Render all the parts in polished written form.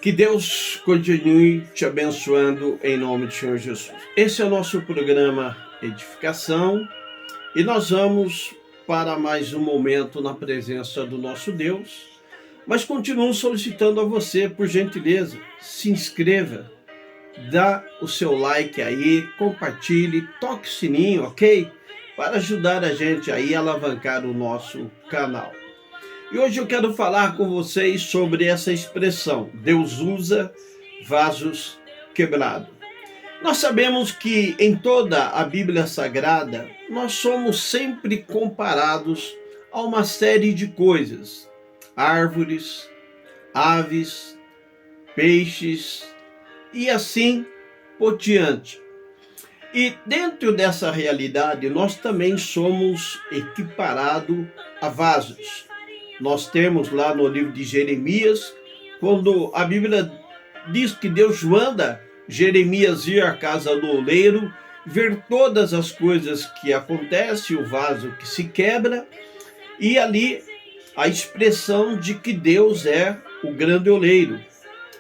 Que Deus continue te abençoando em nome do Senhor Jesus. Esse é o nosso programa Edificação e nós vamos para mais um momento na presença do nosso Deus, mas continuo solicitando a você, por gentileza, se inscreva, dá o seu like aí, compartilhe, toque o sininho, ok? Para ajudar a gente aí a alavancar o nosso canal. E hoje eu quero falar com vocês sobre essa expressão: Deus usa vasos quebrados. Nós sabemos que em toda a Bíblia Sagrada, nós somos sempre comparados a uma série de coisas: árvores, aves, peixes e assim por diante. E dentro dessa realidade, nós também somos equiparados a vasos. Nós temos lá no livro de Jeremias, quando a Bíblia diz que Deus manda Jeremias ir à casa do oleiro, ver todas as coisas que acontecem, o vaso que se quebra, e ali a expressão de que Deus é o grande oleiro,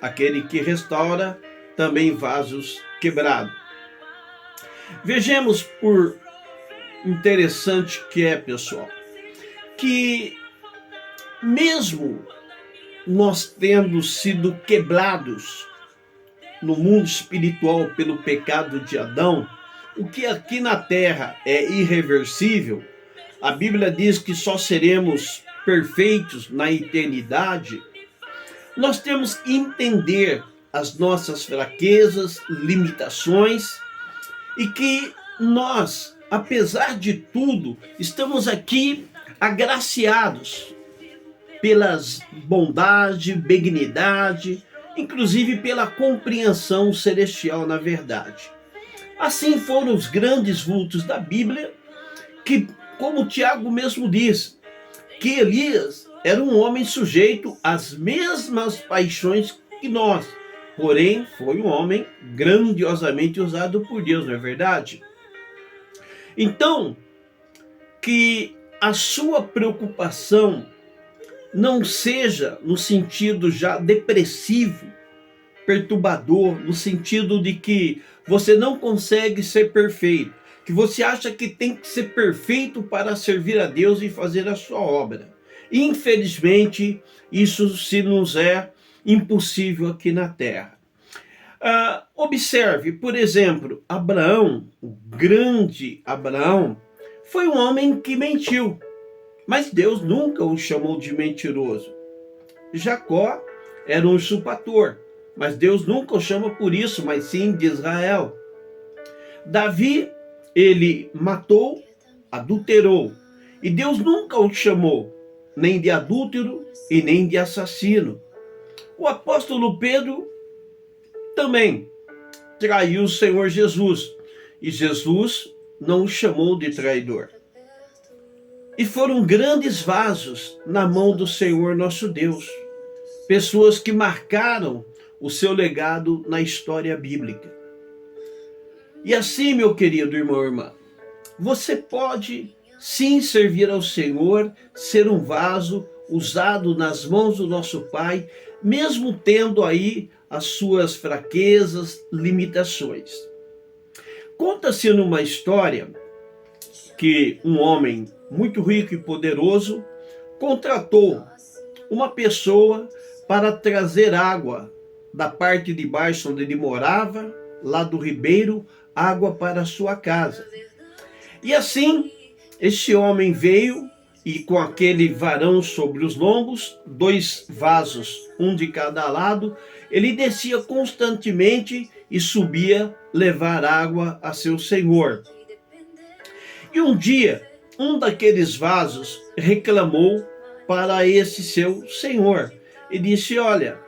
aquele que restaura também vasos quebrados. Vejamos por interessante que é, pessoal, que mesmo nós tendo sido quebrados no mundo espiritual pelo pecado de Adão, o que aqui na terra é irreversível, a Bíblia diz que só seremos perfeitos na eternidade. Nós temos que entender as nossas fraquezas, limitações, e que nós, apesar de tudo, estamos aqui agraciados pelas bondade, benignidade, inclusive pela compreensão celestial na verdade. Assim foram os grandes vultos da Bíblia, que, como Tiago mesmo diz, que Elias era um homem sujeito às mesmas paixões que nós, porém foi um homem grandiosamente usado por Deus, não é verdade? Então, que a sua preocupação não seja no sentido já depressivo, perturbador, no sentido de que você não consegue ser perfeito, que você acha que tem que ser perfeito para servir a Deus e fazer a sua obra. Infelizmente, isso se nos é impossível aqui na terra. Observe, por exemplo, Abraão, o grande Abraão, foi um homem que mentiu, mas Deus nunca o chamou de mentiroso. Jacó era um usurpador, mas Deus nunca o chama por isso, mas sim de Israel. Davi, ele matou, adulterou, e Deus nunca o chamou nem de adúltero e nem de assassino. O apóstolo Pedro também traiu o Senhor Jesus, e Jesus não o chamou de traidor. E foram grandes vasos na mão do Senhor nosso Deus, pessoas que marcaram o seu legado na história bíblica. E assim, meu querido irmão e irmã, você pode sim servir ao Senhor, ser um vaso usado nas mãos do nosso Pai, mesmo tendo aí as suas fraquezas, limitações. Conta-se numa história que um homem muito rico e poderoso contratou uma pessoa para trazer água da parte de baixo onde ele morava, lá do ribeiro, água para a sua casa. E assim, este homem veio e com aquele varão sobre os lombos, 2 vasos, um de cada lado, ele descia constantemente e subia levar água a seu senhor. E um dia, um daqueles vasos reclamou para esse seu senhor e disse: olha,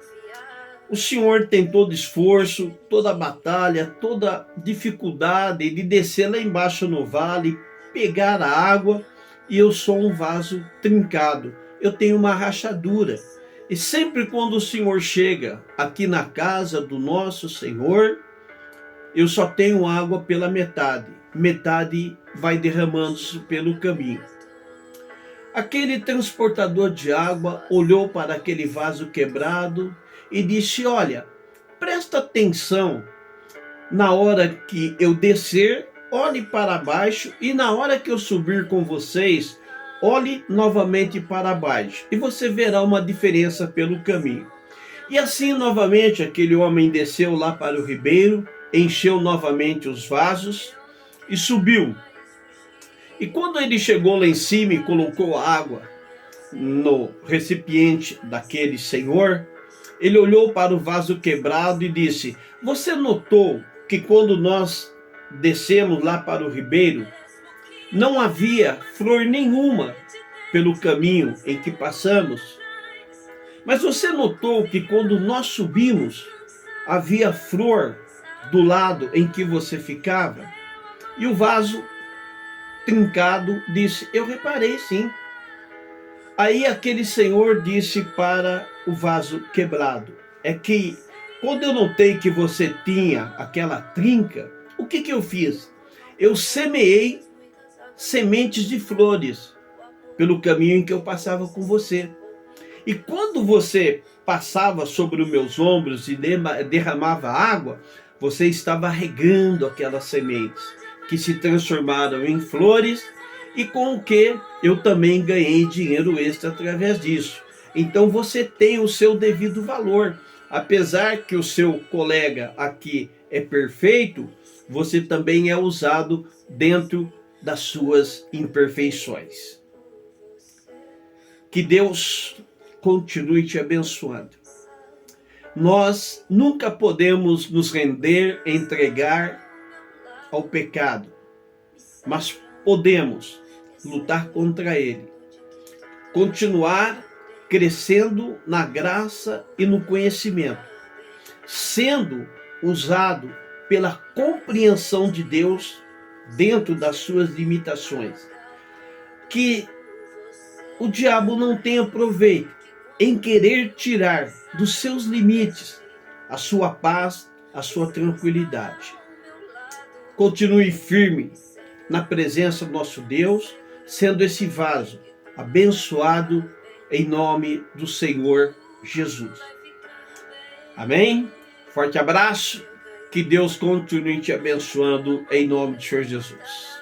o senhor tem todo esforço, toda batalha, toda dificuldade de descer lá embaixo no vale, pegar a água, e eu sou um vaso trincado, eu tenho uma rachadura. E sempre quando o senhor chega aqui na casa do nosso Senhor, eu só tenho água pela metade. Metade vai derramando-se pelo caminho. Aquele transportador de água olhou para aquele vaso quebrado e disse: olha, presta atenção, na hora que eu descer, olhe para baixo, e na hora que eu subir com vocês, olhe novamente para baixo, e você verá uma diferença pelo caminho. E assim, novamente, aquele homem desceu lá para o ribeiro, encheu novamente os vasos e subiu. E quando ele chegou lá em cima e colocou a água no recipiente daquele senhor, ele olhou para o vaso quebrado e disse: você notou que quando nós descemos lá para o ribeiro, não havia flor nenhuma pelo caminho em que passamos? Mas você notou que quando nós subimos, havia flor do lado em que você ficava? E o vaso trincado disse: eu reparei, sim. Aí aquele senhor disse para o vaso quebrado: é que quando eu notei que você tinha aquela trinca, o que eu fiz? Eu semeei sementes de flores pelo caminho em que eu passava com você. E quando você passava sobre os meus ombros e derramava água, você estava regando aquelas sementes que se transformaram em flores, e com o que eu também ganhei dinheiro extra através disso. Então você tem o seu devido valor. Apesar que o seu colega aqui é perfeito, você também é usado dentro das suas imperfeições. Que Deus continue te abençoando. Nós nunca podemos nos render, entregar ao pecado, mas podemos lutar contra ele, continuar crescendo na graça e no conhecimento, sendo usado pela compreensão de Deus dentro das suas limitações. Que o diabo não tenha proveito em querer tirar dos seus limites a sua paz, a sua tranquilidade. Continue firme na presença do nosso Deus, sendo esse vaso abençoado em nome do Senhor Jesus. Amém? Forte abraço, que Deus continue te abençoando em nome do Senhor Jesus.